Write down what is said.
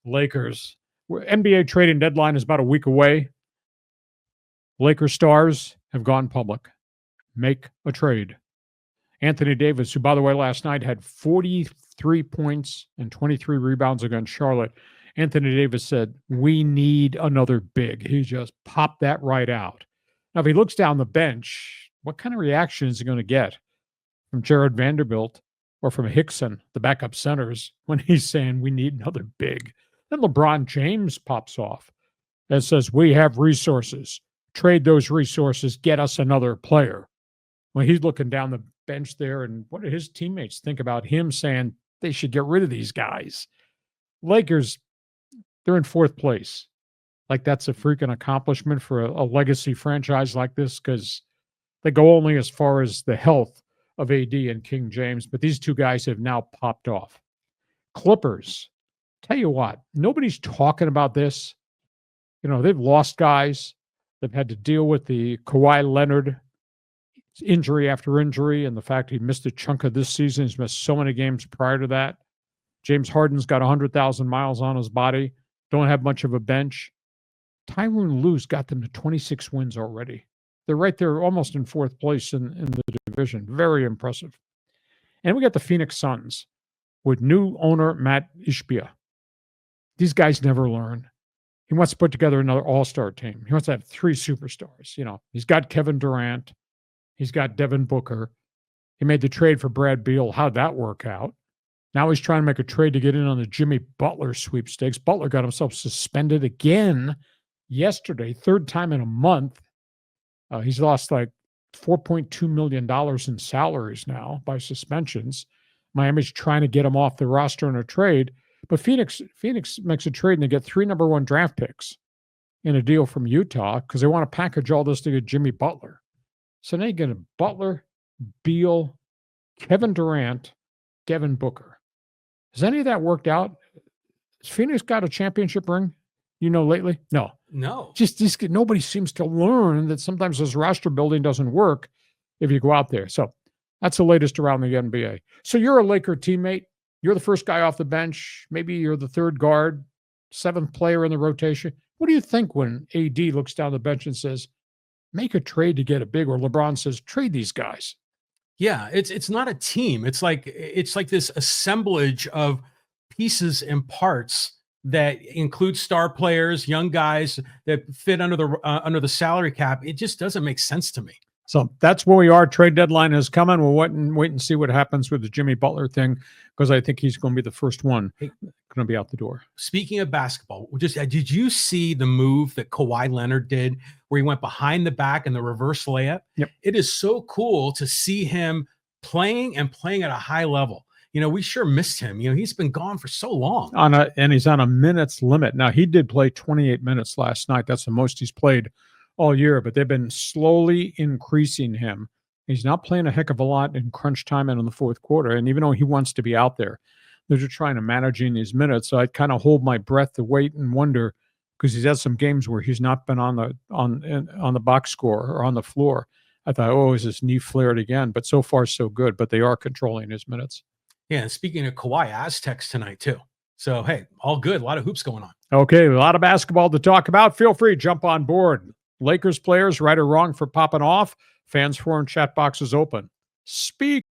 Lakers. NBA trading deadline is about a week away. Lakers stars have gone public. Make a trade. Anthony Davis, who, by the way, last night had 43 points and 23 rebounds against Charlotte. Anthony Davis said, we need another big. He just popped that right out. Now, if he looks down the bench, what kind of reaction is he going to get from Jared Vanderbilt or from Hickson, the backup centers, when he's saying we need another big? Then LeBron James pops off and says, we have resources. Trade those resources. Get us another player. Well, he's looking down the bench there, and what do his teammates think about him saying they should get rid of these guys? Lakers, they're in fourth place. Like, that's a freaking accomplishment for a legacy franchise like this, because they go only as far as the health of AD and King James, but these two guys have now popped off. Clippers, tell you what, nobody's talking about this. You know, they've lost guys. They've had to deal with the Kawhi Leonard injury after injury, and the fact he missed a chunk of this season. He's missed so many games prior to that. James Harden's got 100,000 miles on his body. Don't have much of a bench. Tyronn Lue's got them to 26 wins already. They're right there almost in fourth place in the division. Very impressive. And we got the Phoenix Suns with new owner Matt Ishbia. These guys never learn. He wants to put together another all-star team. He wants to have 3 superstars. You know, he's got Kevin Durant. He's got Devin Booker. He made the trade for Brad Beal. How'd that work out? Now he's trying to make a trade to get in on the Jimmy Butler sweepstakes. Butler got himself suspended again yesterday, third time in a month. He's lost like $4.2 million in salaries now by suspensions. Miami's trying to get him off the roster in a trade. But Phoenix makes a trade and they get 3 number 1 draft picks in a deal from Utah because they want to package all this to get Jimmy Butler. So now you get Butler, Beal, Kevin Durant, Devin Booker. Has any of that worked out? Has Phoenix got a championship ring, lately? No. Just nobody seems to learn that sometimes this roster building doesn't work if you go out there. So that's the latest around the NBA. So you're a Laker teammate. You're the first guy off the bench. Maybe you're the third guard, 7th player in the rotation. What do you think when AD looks down the bench and says, make a trade to get a big, or LeBron says, trade these guys? Yeah, it's not a team. It's like this assemblage of pieces and parts that include star players, young guys that fit under the salary cap. It just doesn't make sense to me. So that's where we are. Trade deadline is coming. We'll wait and see what happens with the Jimmy Butler thing, because I think he's going to be the first one going to be out the door. Speaking of basketball, did you see the move that Kawhi Leonard did where he went behind the back in the reverse layup? Yep. It is so cool to see him playing at a high level. We sure missed him. He's been gone for so long. And he's on a minutes limit. Now, he did play 28 minutes last night. That's the most he's played all year, but they've been slowly increasing him. He's not playing a heck of a lot in crunch time and in the fourth quarter. And even though he wants to be out there, they're just trying to manage in these minutes. So I kind of hold my breath to wait and wonder, because he's had some games where he's not been on the box score or on the floor. I thought, is his knee flared again? But so far, so good. But they are controlling his minutes. Yeah, and speaking of Kawhi, Aztecs tonight too. So, hey, all good. A lot of hoops going on. Okay, a lot of basketball to talk about. Feel free to jump on board. Lakers players, right or wrong for popping off. Fans forum chat box is open. Speak.